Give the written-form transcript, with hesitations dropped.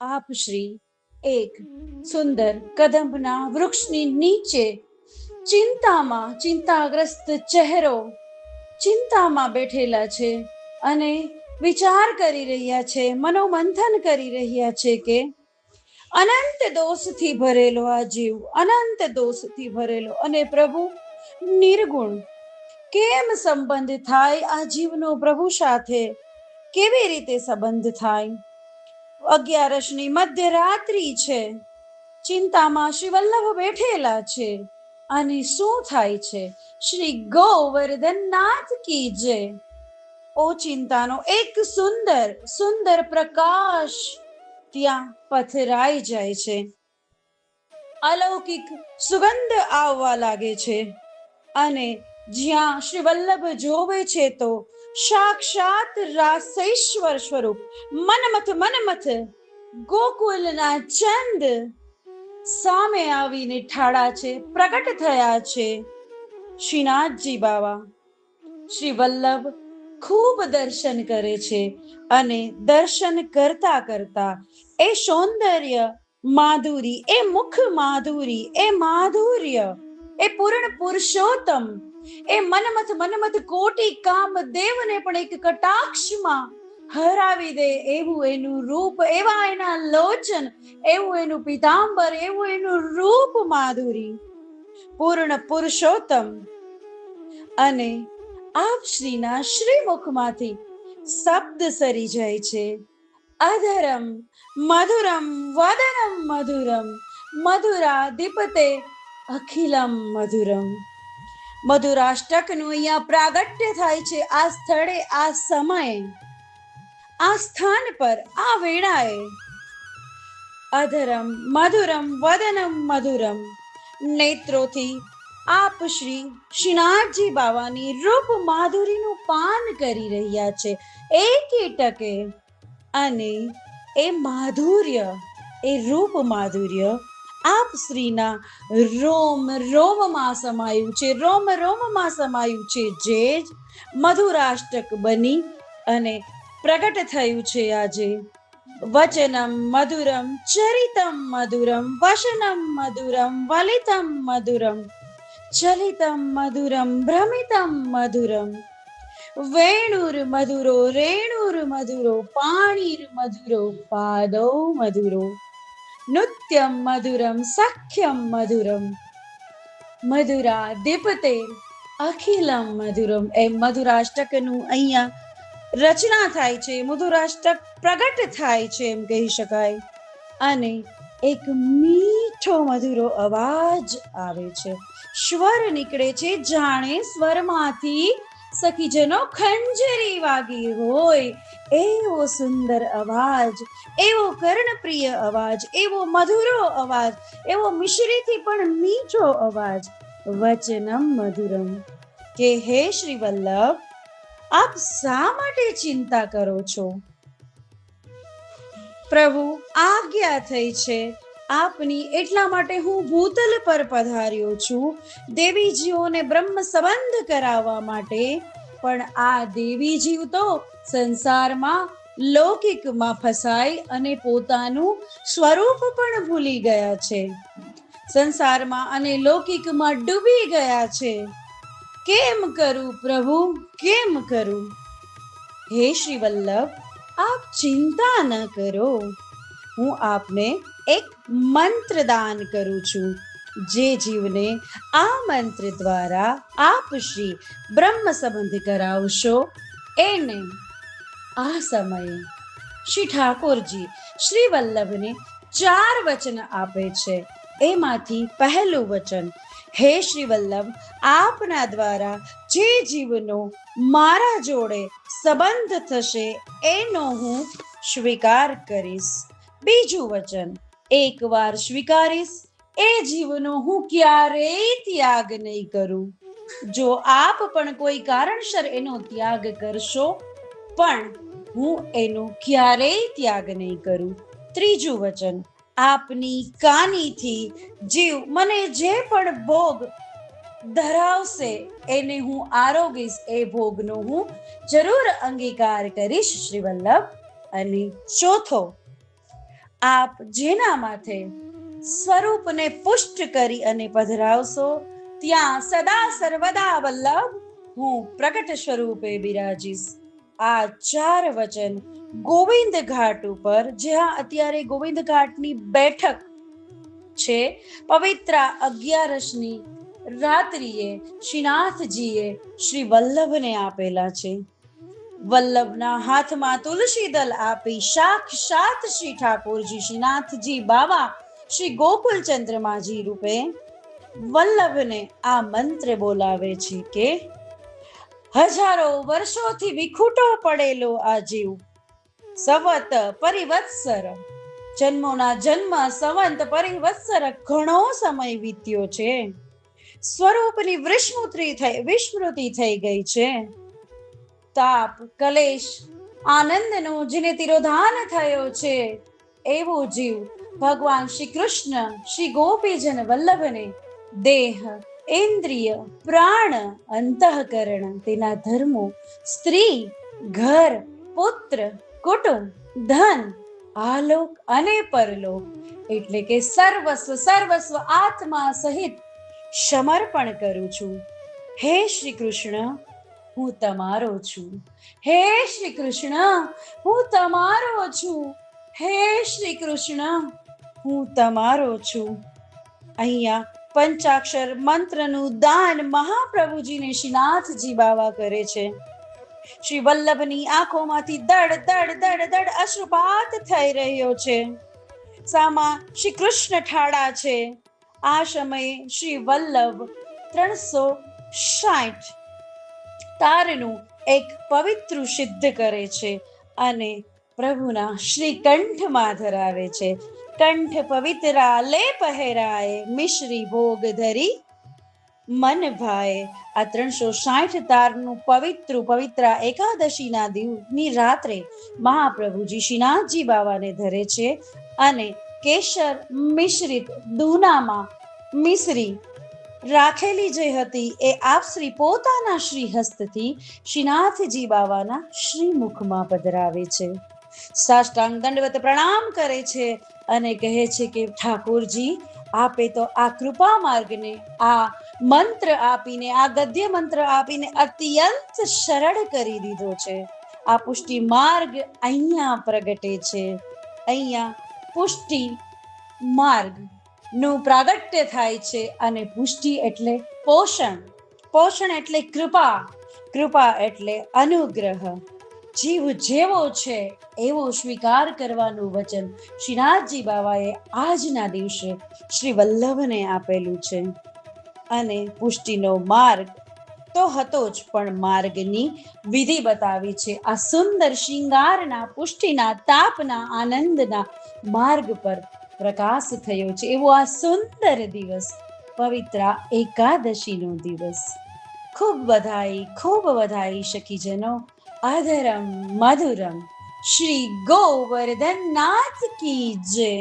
આપ શ્રી એક સુંદર કદંબના વૃક્ષની નીચે ચિંતાગ્રસ્ત ચહેરો ચિંતામાં બેઠેલા છે અને વિચાર કરી રહ્યા છે, મનોમંથન કરી રહ્યા છે કે અનંત દોષથી ભરેલો આ જીવ, અનંત દોષથી ભરેલો, અને પ્રભુ નિર્ગુણ, કેમ સંબંધ થાય આ જીવનો પ્રભુ સાથે? કેવી રીતે સંબંધ થાય? 11ની મધ્યરાત્રિ છે, ચિંતામાં શ્રી વલ્લભ બેઠેલા છે, અને શું થાય છે? શ્રી ગોવર્ધનનાથ કી જય. ઓ ચિંતાનો એક સુંદર સુંદર પ્રકાશ ત્યાં પથરાઈ જાય છે, અલૌકિક સુગંધ આવવા લાગે છે, અને જ્યાં શ્રી વલ્લભ જોવે છે તો સાક્ષાત રાસેશ્વર સ્વરૂપ મન્મથ ગોકુલના ચંદ સામે આવીને ઠાડા છે, પ્રગટ થયા છે. શ્રીનાથજી બાવા શ્રી વલ્લભ ખૂબ દર્શન કરે છે, અને દર્શન કરતા કરતા એ સૌંદર્ય માધુરી, એ મુખ માધુરી, એ માધુર્ય, એ પૂર્ણ પુરુષોત્તમ, એ મન્મથ કોટી કામ દેવને પણ એક કટાક્ષમાં હરાવી દે એવું એનું રૂપ, એવા એના લોચન, એવું એનું પીતાંબર, એવું એનું રૂપ માધુરી, પૂર્ણ પુરુષોત્તમ. અને આપ શ્રીના શ્રીમુખમાંથી શબ્દ સરી જાય છે, અધરમ મધુરમ વદનમ મધુરમ મધુરા દીપતે અખિલમ મધુરમ. મધુરાષ્ટકનું અહીંયા પ્રાગટ્ય થાય છે, આ સ્થળે, આ સમયે, આ સ્થાન પર, આ વેળાએ. અધરમ મધુરમ વદનમ મધુરમ, નેત્રોથી આપ શ્રીનાથજી બાવાની રૂપ માધુરીનું પાન કરી રહ્યા છે એકી ટકે, અને એ માધુર્ય, એ રૂપ માધુર્ય આપ શ્રીના રોમ રોમમાં સમાયું છે, રોમ રોમમાં સમાયું છે, જે જ મધુરાષ્ટક બની અને પ્રગટ થયું છે આજે. વચનમ મધુરમ ચરિતમ મધુરમ વસનમ મધુરમ વલિતમ મધુરમ ચલિતમ મધુરમ ભ્રમિતમ મધુરમ વેણુર મધુરો રેણુર મધુરો પાણીર મધુરો પાદો મધુરો નૃત્યમ મધુરમ સખ્યમ મધુરમ મધુરા દીપતે અખિલમ મધુરમ. એ મધુરાષ્ટકનું અહીંયા રચના થાય છે, મધુરાષ્ટક પ્રગટ થાય છે એમ કહી શકાય. અને એક મીઠો મધુરો અવાજ આવે છે, સ્વર નીકળે છે, જાણે સ્વરમાંથી સખીજનો ખંજરી વાગી હોય એવો સુંદર અવાજ, એવો કર્ણપ્રિય અવાજ, એવો મધુરો અવાજ, એવો મિશ્રીથી પણ મીઠો અવાજ. વચનમ મધુરમ, કે હે શ્રી વલ્લભ, આપ શા માટે ચિંતા કરો છો? પ્રભુ, આજ્ઞા થઈ છે આપની, એટલા માટે હું ભૂતલ પર પધાર્યો છું, દેવીજીઓને બ્રહ્મ સંબંધ કરાવવા માટે. પણ આ દેવી જીવ તો સંસારમાં લૌકિકમાં ફસાઈ અને પોતાનું સ્વરૂપ પણ ભૂલી ગયા છે, સંસારમાં અને લૌકિકમાં ડૂબી ગયા છે. કેમ કરું પ્રભુ, કેમ કરું? હે શ્રી વલ્લભ, આપ ચિંતા ન કરો, હું આપને એક મંત્ર દાન કરું છું, જે જીવને આ મંત્ર દ્વારા આપ શ્રી બ્રહ્મ સંબંધ કરાવશો, એને આ સમયે શ્રી ઠાકોરજી શ્રી વલ્લભને 4 વચન આપે છે. એમાંથી પહેલું વચન, હે શ્રી વલ્લભ, આપના દ્વારા જે જીવનો મારા જોડે સંબંધ થશે એનો હું સ્વીકાર કરીશ. બીજું વચન, એકવાર સ્વીકારીશ એ જીવનો હું ક્યારેય ત્યાગ નહીં કરું. જો આપ પણ કોઈ કારણસર એનો ત્યાગ કરશો, પણ હું એનો ક્યારેય ત્યાગ નહીં કરું. ત્રીજું વચન, આપની કાનીથી જીવ મને જે પણ ભોગ ધરાવશે એને હું આરોગીશ, એ ભોગનો હું જરૂર અંગીકાર કરીશ શ્રી વલ્લભ. અને ચોથો, આપ જેના માથે સ્વરૂપને પુષ્ટ કરી અને પધરાવશો ત્યાં સદા સર્વદા વલ્લભ હું પ્રગટ સ્વરૂપે બિરાજીશ. આ 4 વચન ગોવિંદ ઘાટ ઉપર, જ્યાં અત્યારે ગોવિંદ ઘાટની બેઠક છે, પવિત્ર 11ની રાત્રિએ શ્રીનાથજીએ શ્રી વલ્લભને આપેલા છે. વલ્લભના હાથમાં તુલસી દલ આપી સાક્ષાત શ્રી ઠાકોરજી શ્રીનાથજી બાવા શ્રી ગોકુલચંદ્રમાજી રૂપે વલ્લભને આ મંત્ર બોલાવે છે કે હજારો વર્ષોથી વિખૂટો પડેલો આ જીવ સવત પરિવત્સર, જન્મોના જન્મ સંવંત પરિવત્સર ઘણો સમય વીત્યો છે. સ્વરૂપની વિસ્મૃતિ થઈ ગઈ છે. તાપ કલેશ આનંદનો જેને તિરોધાન થયો છે એવો જીવ ભગવાન શ્રી કૃષ્ણ શ્રી ગોપીજન વલ્લભને દેહ, ઇન્દ્રિય, પ્રાણ, અંતઃકરણ, તેના ધર્મો, સ્ત્રી, ઘર, પુત્ર, કુટુંબ, ધન, આલોક અને પરલોક એટલે કે સર્વસ્વ આત્મા સહિત સમર્પણ કરું છું. હે શ્રી કૃષ્ણ, હું તમારો છું. હે શ્રી કૃષ્ણ, હું તમારો છું. હે શ્રી કૃષ્ણ, હું તમારો છું. અહીંયા પંચાક્ષર મંત્રનું દાન મહાપ્રભુજીને શ્રીનાથજી બાવા કરે છે. શ્રી વલ્લભની આંખોમાંથી દડ દડ દડ દડ અશ્રુપાત થઈ રહ્યો છે. સામા શ્રી કૃષ્ણ ઠાડા છે. આ સમયે શ્રી વલ્લભ 360 તારનું એક પવિત્ર સિદ્ધ કરે છે અને પ્રભુના શ્રી કંઠમાં ધરાવે છે. કંઠ પવિત્રા લે પહેરાય, મિશ્રી ભોગ ધરી મન ભાય. આ 360 તારનું પવિત્ર એકાદશીના દિવસની રાત્રે મહાપ્રભુજી શ્રીનાથજી બાવાને ધરે છે અને કેસર મિશ્રિત દૂનામાં મિશ્રી રાખેલી જે હતી એ આપશ્રી પોતાના શ્રી હસ્તથી શ્રીનાથજી બાવાના શ્રીમુખમાં પધરાવે છે. સાષ્ટાંગ દંડવત પ્રણામ કરે છે અને કહે છે કે ઠાકોરજી, આપે તો આ કૃપા માર્ગને, આ મંત્ર આપીને, આ ગદ્ય મંત્ર આપીને અત્યંત સરળ કરી દીધો છે. આ પુષ્ટિ માર્ગ અહીંયા પ્રગટે છે. અહીંયા પુષ્ટિ માર્ગ નું પ્રાગટ્ય થાય છે અને પુષ્ટિ એટલે પોષણ એટલે કૃપા એટલે અનુગ્રહ. જીવ જેવો છે એવો સ્વીકાર કરવાનું વચન શ્રીનાથજી બાવાએ આજના દિવસે શ્રી વલ્લભને આપેલું છે. અને પુષ્ટિનો માર્ગ તો હતો જ, પણ માર્ગની વિધિ બતાવી છે. આ સુંદર શિંગારના, પુષ્ટિના, તાપના, આનંદના માર્ગ પર પ્રકાશ થયો છે એવો આ સુંદર દિવસ, પવિત્ર એકાદશીનો દિવસ. ખૂબ વધાઈ સખીજનો. અધરમ મધુરમ. શ્રી ગોવર્ધન નાથ કી જય.